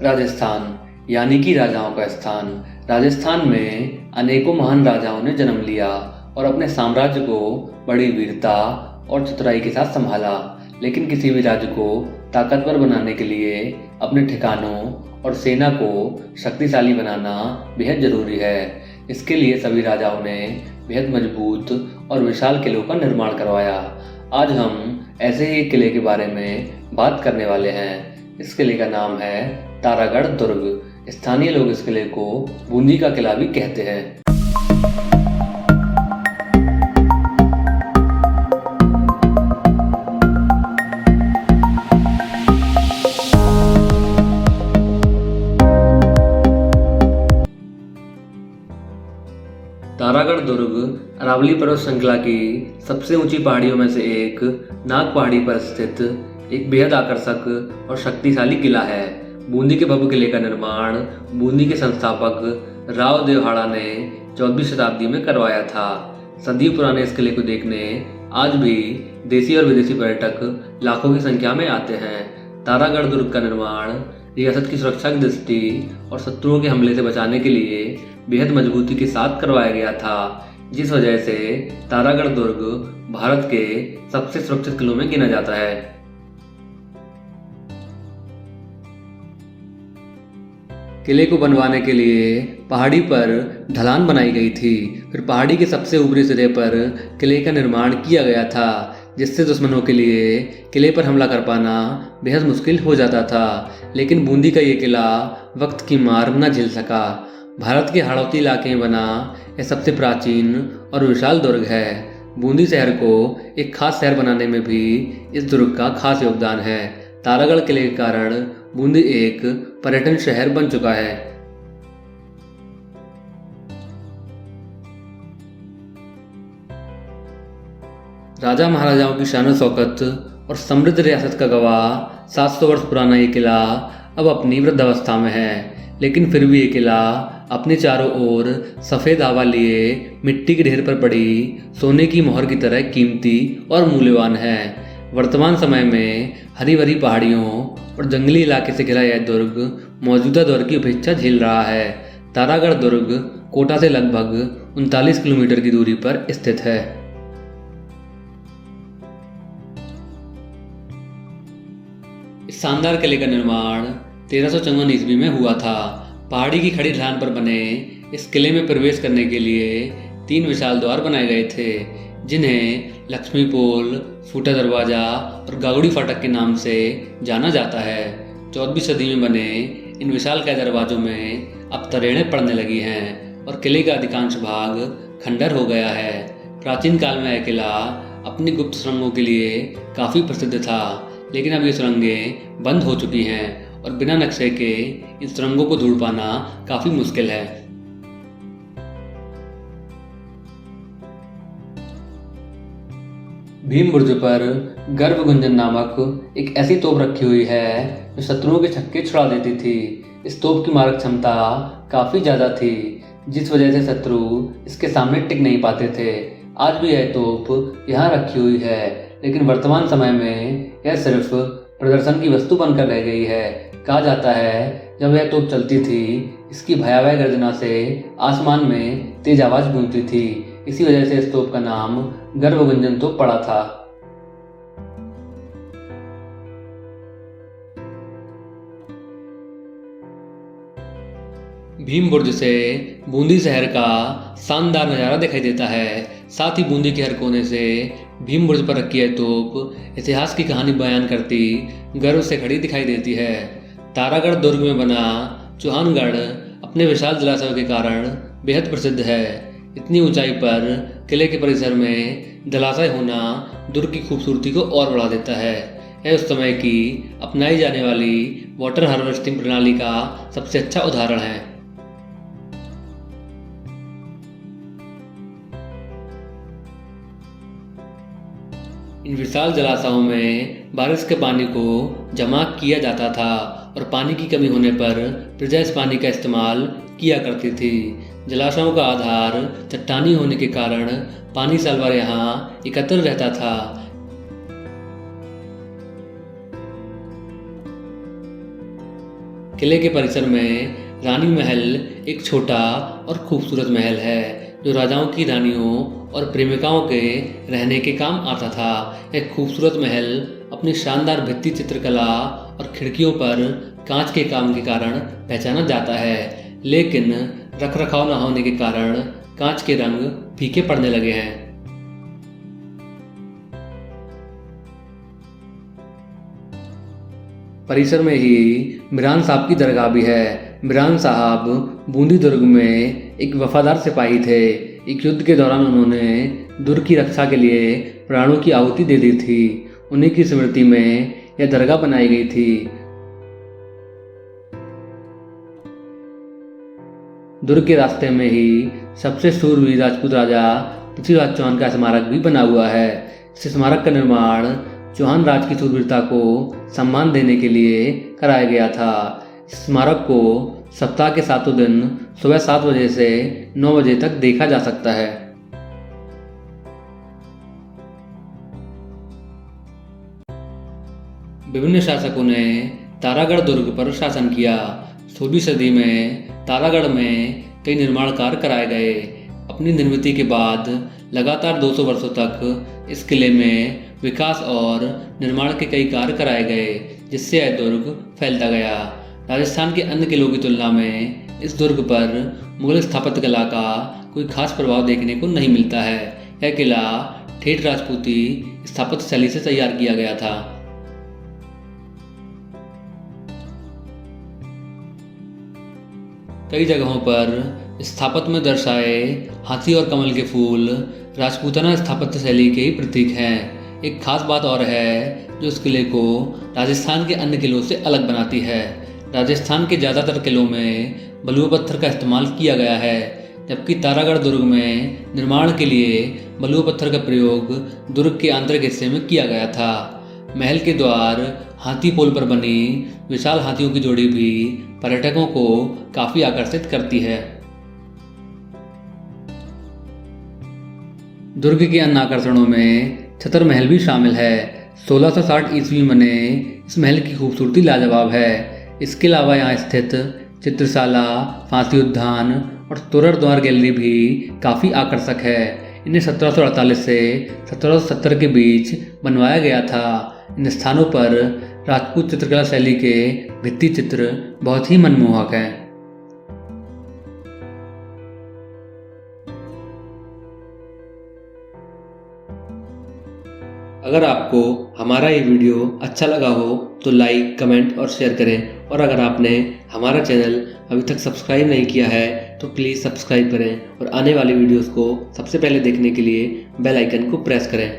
राजस्थान यानी कि राजाओं का स्थान। राजस्थान में अनेकों महान राजाओं ने जन्म लिया और अपने साम्राज्य को बड़ी वीरता और चतुराई के साथ संभाला। लेकिन किसी भी राज्य को ताकतवर बनाने के लिए अपने ठिकानों और सेना को शक्तिशाली बनाना बेहद जरूरी है। इसके लिए सभी राजाओं ने बेहद मजबूत और विशाल किलों का निर्माण करवाया। आज हम ऐसे ही एक किले के बारे में बात करने वाले हैं। इस किले का नाम है तारागढ़ दुर्ग। स्थानीय लोग इस किले को बूंदी का किला भी कहते हैं। तारागढ़ दुर्ग अरावली पर्वत श्रृंखला की सबसे ऊंची पहाड़ियों में से एक नाग पहाड़ी पर स्थित एक बेहद आकर्षक और शक्तिशाली किला है। बूंदी के भव्य किले का निर्माण बूंदी के संस्थापक राव देवहाड़ा ने 14वीं शताब्दी में करवाया था। सदियों पुराने इस किले को देखने आज भी देशी और विदेशी पर्यटक लाखों की संख्या में आते हैं। तारागढ़ दुर्ग का निर्माण रियासत की सुरक्षा की दृष्टि और शत्रुओं के हमले से बचाने के लिए बेहद मजबूती के साथ करवाया गया था, जिस वजह से तारागढ़ दुर्ग भारत के सबसे सुरक्षित किलों में गिना जाता है। किले को बनवाने के लिए पहाड़ी पर ढलान बनाई गई थी। फिर पहाड़ी के सबसे ऊपरी सिरे पर किले का निर्माण किया गया था, जिससे दुश्मनों के लिए किले पर हमला कर पाना बेहद मुश्किल हो जाता था। लेकिन बूंदी का ये किला वक्त की मार न झेल सका। भारत के हाड़ौती इलाके में बना यह सबसे प्राचीन और विशाल दुर्ग है। बूंदी शहर को एक खास शहर बनाने में भी इस दुर्ग का खास योगदान है। तारागढ़ किले के कारण बूंदी एक पर्यटन शहर बन चुका है। राजा महाराजाओं की शान शौकत और समृद्ध रियासत का गवाह 700 वर्ष पुराना ये किला अब अपनी वृद्धावस्था में है। लेकिन फिर भी ये किला अपने चारों ओर सफ़ेद हवा लिए मिट्टी के ढेर पर पड़ी सोने की मोहर की तरह कीमती और मूल्यवान है। वर्तमान समय में हरी भरी पहाड़ियों और जंगली इलाके से घिरा यह दुर्ग मौजूदा दौर की उपेक्षा झेल रहा है। तारागढ़ दुर्ग कोटा से लगभग 39 किलोमीटर की दूरी पर स्थित है। इस शानदार किले का निर्माण 1354 ईस्वी में हुआ था। पहाड़ी की खड़ी ढलान पर बने इस किले में प्रवेश करने के लिए 3 विशाल द्वार बनाए गए थे, जिन्हें लक्ष्मी पोल, फूटा दरवाजा और गागुड़ी फाटक के नाम से जाना जाता है। 14वीं सदी में बने इन विशालकाय दरवाजों में अब तरेड़ें पड़ने लगी हैं और किले का अधिकांश भाग खंडर हो गया है। प्राचीन काल में यह किला अपनी गुप्त सुरंगों के लिए काफ़ी प्रसिद्ध था, लेकिन अब ये सुरंगें बंद हो चुकी हैं और बिना नक्शे के इन सुरंगों को ढूंढ पाना काफ़ी मुश्किल है। भीम बुर्ज पर गर्भ गुंजन नामक एक ऐसी तोप रखी हुई है जो शत्रुओं के छक्के छुड़ा देती थी। इस तोप की मारक क्षमता काफ़ी ज़्यादा थी, जिस वजह से शत्रु इसके सामने टिक नहीं पाते थे। आज भी यह तोप यहाँ रखी हुई है, लेकिन वर्तमान समय में यह सिर्फ प्रदर्शन की वस्तु बनकर रह गई है। कहा जाता है जब यह तोप चलती थी, इसकी भयावह गर्जना से आसमान में तेज आवाज़ गूंजती थी। इसी वजह से इस तोप का नाम गर्भगुंजन तोप पड़ा था। भीम बुर्ज से बूंदी शहर का शानदार नज़ारा दिखाई देता है। साथ ही बूंदी के हर कोने से भीम बुर्ज पर रखी यह तोप इतिहास की कहानी बयान करती गर्व से खड़ी दिखाई देती है। तारागढ़ दुर्ग में बना चौहानगढ़ अपने विशाल जलाशयों के कारण बेहद प्रसिद्ध है। इतनी ऊंचाई पर किले के परिसर में जलाशय होना दुर्ग की खूबसूरती को और बढ़ा देता है। यह उस समय की अपनाई जाने वाली वाटर हार्वेस्टिंग प्रणाली का सबसे अच्छा उदाहरण है। इन विशाल जलाशयों में बारिश के पानी को जमा किया जाता था और पानी की कमी होने पर प्रजा इस पानी का इस्तेमाल किया करती थी। जलाशयों का आधार चट्टानी होने के कारण पानी साल भर यहाँ एकत्र रहता था। किले के परिसर में रानी महल एक छोटा और खूबसूरत महल है जो राजाओं की रानियों और प्रेमिकाओं के रहने के काम आता था। यह खूबसूरत महल अपनी शानदार भित्ति चित्रकला और खिड़कियों पर कांच के काम के कारण पहचाना जाता है, लेकिन रखरखाव न होने के कारण कांच के रंग फीके पड़ने लगे हैं। परिसर में ही मिरान साहब की दरगाह भी है। मिरान साहब बूंदी दुर्ग में एक वफादार सिपाही थे। एक युद्ध के दौरान उन्होंने दुर्ग की रक्षा के लिए प्राणों की आहुति दे दी थी। उन्हीं की स्मृति में यह दरगाह बनाई गई थी। दुर्ग के रास्ते में ही सबसे शूरवीर राजपूत राजा पृथ्वीराज चौहान का स्मारक भी बना हुआ है। इस स्मारक का निर्माण चौहान राज की शूरवीरता को सम्मान देने के लिए कराया गया था। इस स्मारक को सप्ताह के 7 दिन सुबह 7 बजे से 9 बजे तक देखा जा सकता है। विभिन्न शासकों ने तारागढ़ दुर्ग पर शासन किया। 16वीं सदी में तारागढ़ में कई निर्माण कार्य कराए गए। अपनी निर्मित के बाद लगातार 200 वर्षों तक इस किले में विकास और निर्माण के कई कार्य कराए गए, जिससे यह दुर्ग फैलता गया। राजस्थान के अन्य किलों की तुलना में इस दुर्ग पर मुगल स्थापत्य कला का कोई खास प्रभाव देखने को नहीं मिलता है। यह किला ठेठ राजपूती स्थापत्य शैली से तैयार किया गया था। कई जगहों पर स्थापत्य में दर्शाए हाथी और कमल के फूल राजपूताना स्थापत्य शैली के ही प्रतीक हैं। एक खास बात और है जो इस किले को राजस्थान के अन्य किलों से अलग बनाती है। राजस्थान के ज़्यादातर किलों में बलुआ पत्थर का इस्तेमाल किया गया है, जबकि तारागढ़ दुर्ग में निर्माण के लिए बलुआ पत्थर का प्रयोग दुर्ग के आंतरिक हिस्से में किया गया था। महल के द्वार हाथी पोल पर बनी विशाल हाथियों की जोड़ी भी पर्यटकों को काफी आकर्षित करती है। दुर्ग के अन्य आकर्षणों में छतर महल भी शामिल है। 1660 ईस्वी में बने इस महल की खूबसूरती लाजवाब है। इसके अलावा यहाँ स्थित चित्रशाला, फांसी उद्यान और तोरण द्वार गैलरी भी काफ़ी आकर्षक है। इन्हें 1748 से 1770 के बीच बनवाया गया था। इन स्थानों पर राजपूत चित्रकला शैली के भित्ति चित्र बहुत ही मनमोहक हैं। अगर आपको हमारा ये वीडियो अच्छा लगा हो तो लाइक, कमेंट और शेयर करें। और अगर आपने हमारा चैनल अभी तक सब्सक्राइब नहीं किया है तो प्लीज़ सब्सक्राइब करें और आने वाली वीडियोस को सबसे पहले देखने के लिए बेल आइकन को प्रेस करें।